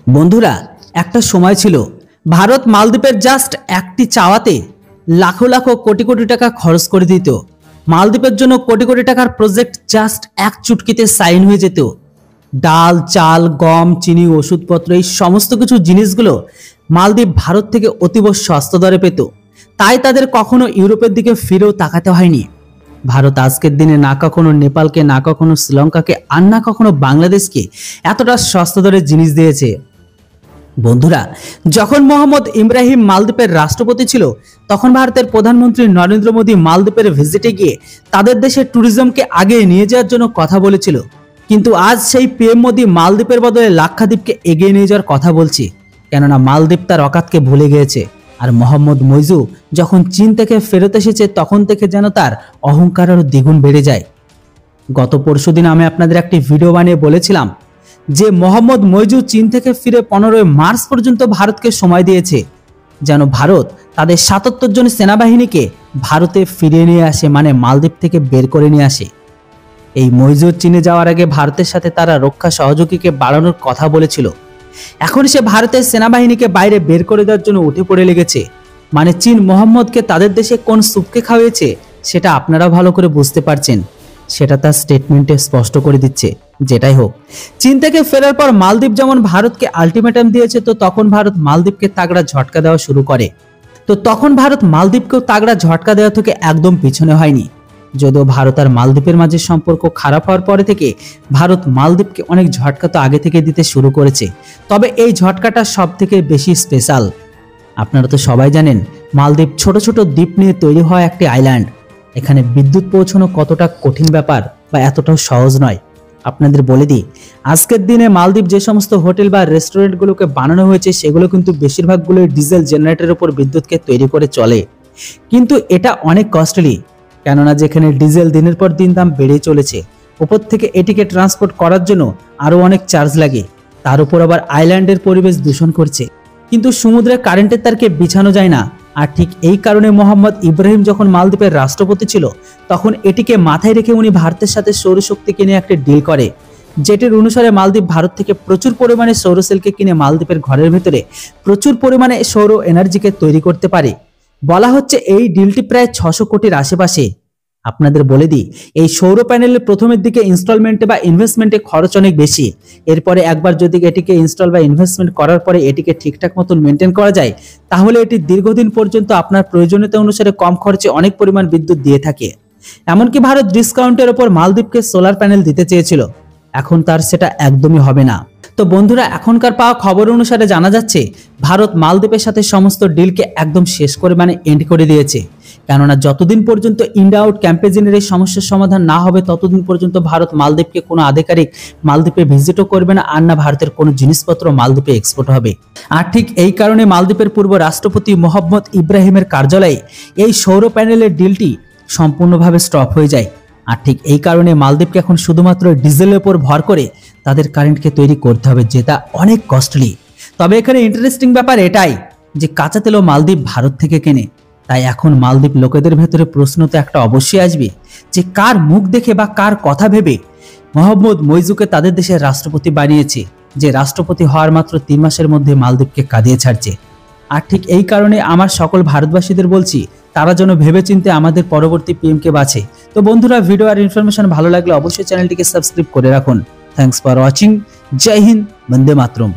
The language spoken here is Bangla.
বন্ধুরা, একটা সময় ছিল ভারত মালদ্বীপের জাস্ট একটি চাওয়াতে লাখো লাখো কোটি কোটি টাকা খরচ করে দিত। মালদ্বীপের জন্য কোটি কোটি টাকার প্রজেক্ট জাস্ট এক চুটকিতে সাইন হয়ে যেত। ডাল, চাল, গম, চিনি, ওষুধপত্র, এই সমস্ত কিছু জিনিসগুলো মালদ্বীপ ভারত থেকে অতীব সস্তা দরে পেত। তাই তাদের কখনো ইউরোপের দিকে ফিরেও তাকাতে হয়নি। ভারত আজকের দিনে না কখনো নেপালকে, না কখনো শ্রীলঙ্কাকে, আর না কখনো বাংলাদেশকে এতটা সস্তা দরে জিনিস দিয়েছে। বন্ধুরা, যখন মোহাম্মদ ইব্রাহিম মালদ্বীপের রাষ্ট্রপতি ছিল, তখন ভারতের প্রধানমন্ত্রী নরেন্দ্র মোদী মালদ্বীপের ভিজিটে গিয়ে তাদের দেশের ট্যুরিজমকে আগে নিয়ে যাওয়ার জন্য কথা বলেছিল। কিন্তু আজ সেই পিএম মোদী মালদ্বীপের বদলে লাক্ষাদ্বীপকে এগিয়ে নিয়ে যাওয়ার কথা বলছে, কেননা মালদ্বীপ তার অকাতকে ভুলে গিয়েছে। আর মোহাম্মদ মইজু যখন চীন থেকে ফেরত এসেছে, তখন থেকে যেন তার অহংকার আরও দ্বিগুণ বেড়ে যায়। গত পরশুদিন আমি আপনাদের একটি ভিডিও বানিয়ে বলেছিলাম যে মোহাম্মদ মইজু চীন থেকে ফিরে 15 মার্চ পর্যন্ত ভারতকে সময় দিয়েছে, যেন ভারত তাদের 77 জন সেনাবাহিনীকে ভারতে ফিরিয়ে নিয়ে আসে, মানে মালদ্বীপ থেকে বের করে নিয়ে আসে। এই মইজু চীনে যাওয়ার আগে ভারতের সাথে তারা রক্ষা সহযোগীকে বাড়ানোর কথা বলেছিল। এখন সে ভারতের সেনাবাহিনীকে বাইরে বের করে দেওয়ার জন্য উঠে পড়ে লেগেছে। মানে চীন মোহাম্মদকে তাদের দেশে কোন সুপকে খাওয়িয়েছে সেটা আপনারা ভালো করে বুঝতে পারছেন, সেটা তার স্টেটমেন্টে স্পষ্ট করে দিচ্ছে। যেটাই হোক, চীন থেকে ফেরার পর মালদ্বীপ যেমন ভারতকে আলটিমেটাম দিয়েছে, তো তখন ভারত মালদ্বীপকে তাগড়া ঝটকা দেওয়া শুরু করে। তো তখন ভারত মালদ্বীপকেও তাগড়া ঝটকা দেওয়া থেকে একদম পিছনে হয়নি। যদিও ভারত আর মালদ্বীপের মাঝে সম্পর্ক খারাপ হওয়ার পরে থেকে ভারত মালদ্বীপকে অনেক ঝটকা তো আগে থেকে দিতে শুরু করেছে, তবে এই ঝটকাটা সব থেকে বেশি স্পেশাল। আপনারা তো সবাই জানেন মালদ্বীপ ছোট ছোট দ্বীপ নিয়ে তৈরি হওয়া একটি আইল্যান্ড। এখানে বিদ্যুৎ পৌঁছানো কতটা কঠিন ব্যাপার বা এতটাও সহজ নয়। আপনাদের বলে দিই, আজকের দিনে মালদ্বীপ যে সমস্ত হোটেল বা রেস্টুরেন্টগুলোকে বানানো হয়েছে, সেগুলো কিন্তু বেশিরভাগগুলোই ডিজেল জেনারেটরের উপর বিদ্যুৎকে তৈরি করে চলে। কিন্তু এটা অনেক কস্টলি, কেননা যেখানে ডিজেল দিনের পর দিন দাম বেড়ে চলেছে, উপর থেকে এটিকে ট্রান্সপোর্ট করার জন্য আরও অনেক চার্জ লাগে। তার উপর আবার আইল্যান্ডের পরিবেশ দূষণ করছে। কিন্তু সমুদ্রে কারেন্টের তারকে বিছানো যায় না। আর ঠিক এই কারণে মোহাম্মদ ইব্রাহিম যখন মালদ্বীপের রাষ্ট্রপতি ছিল, তখন এটিকে মাথায় রেখে উনি ভারতের সাথে সৌরশক্তি কিনে একটা ডিল করে, যেটির অনুসারে মালদ্বীপ ভারত থেকে প্রচুর পরিমাণে সৌরসেলকে কিনে মালদ্বীপের ঘরের ভেতরে প্রচুর পরিমাণে সৌর এনার্জিকে তৈরি করতে পারে। বলা হচ্ছে এই ডিলটি প্রায় 600 কোটির আশেপাশে। আপনাদের বলে দিই, এই সৌর প্যানেলের প্রথমের দিকে ইনস্টলমেন্টে বা ইনভেস্টমেন্টে খরচ অনেক বেশি। এরপরে একবার যদি এটিকে ইনস্টল বা ইনভেস্টমেন্ট করার পরে এটিকে ঠিকঠাক মতন মেনটেন করা যায়, তাহলে এটি দীর্ঘদিন পর্যন্ত আপনার প্রয়োজনীয়তা অনুসারে কম খরচে অনেক পরিমাণ বিদ্যুৎ দিয়ে থাকে। এমনকি ভারত ডিসকাউন্টের ওপর মালদ্বীপকে সোলার প্যানেল দিতে চেয়েছিল, এখন তার সেটা একদমই হবে না। তো বন্ধুরা, এখনকার পাওয়া খবর অনুসারে জানা যাচ্ছে ভারত মালদ্বীপের সাথে সমস্ত ডিলকে একদম শেষ করে, মানে এন্ড করে দিয়েছে। কেননা যতদিন পর্যন্ত ইন্ডিয়া আউট ক্যাম্পেইনের এই সমস্যার সমাধান না হবে, ততদিন পর্যন্ত ভারত মালদ্বীপকে কোনো আধিকারিক মালদ্বীপে ভিজিটও করবে না, আর না ভারতের কোনো জিনিসপত্র মালদ্বীপে এক্সপোর্ট হবে। আর ঠিক এই কারণে মালদ্বীপের পূর্ব রাষ্ট্রপতি মোহাম্মদ ইব্রাহিমের কার্যালয়ে এই সৌর প্যানেলের ডিলটি সম্পূর্ণভাবে স্টপ হয়ে যায়। আর ঠিক এই কারণে মালদ্বীপকে এখন শুধুমাত্র ডিজেলের উপর ভর করে তাদের কারেন্টকে তৈরি করতে হবে, যেটা অনেক কস্টলি। তবে এখানে ইন্টারেস্টিং ব্যাপার এটাই যে কাঁচা তেলও মালদ্বীপ ভারত থেকে কেনে। তাই এখন মালদ্বীপ লোকেদের ভেতরে প্রশ্ন তো একটা অবশ্যই আসবে যে কার মুখ দেখে বা কার কথা ভেবে মোহাম্মদ মইজুকে তাদের দেশের রাষ্ট্রপতি বানিয়েছে, যে রাষ্ট্রপতি হওয়ার মাত্র 3 মাসের মধ্যে মালদ্বীপকে কাঁদিয়ে ছাড়ছে। আর ঠিক এই কারণে আমার সকল ভারতবাসীদের বলছি, তারা যেন ভেবেচিন্তে আমাদের পরবর্তী পিএমকে বাছে। তো বন্ধুরা, ভিডিও আর ইনফরমেশন ভালো লাগলে অবশ্যই চ্যানেলটিকে সাবস্ক্রাইব করে রাখুন। Thanks for watching. Jai Hind, Vande Mataram.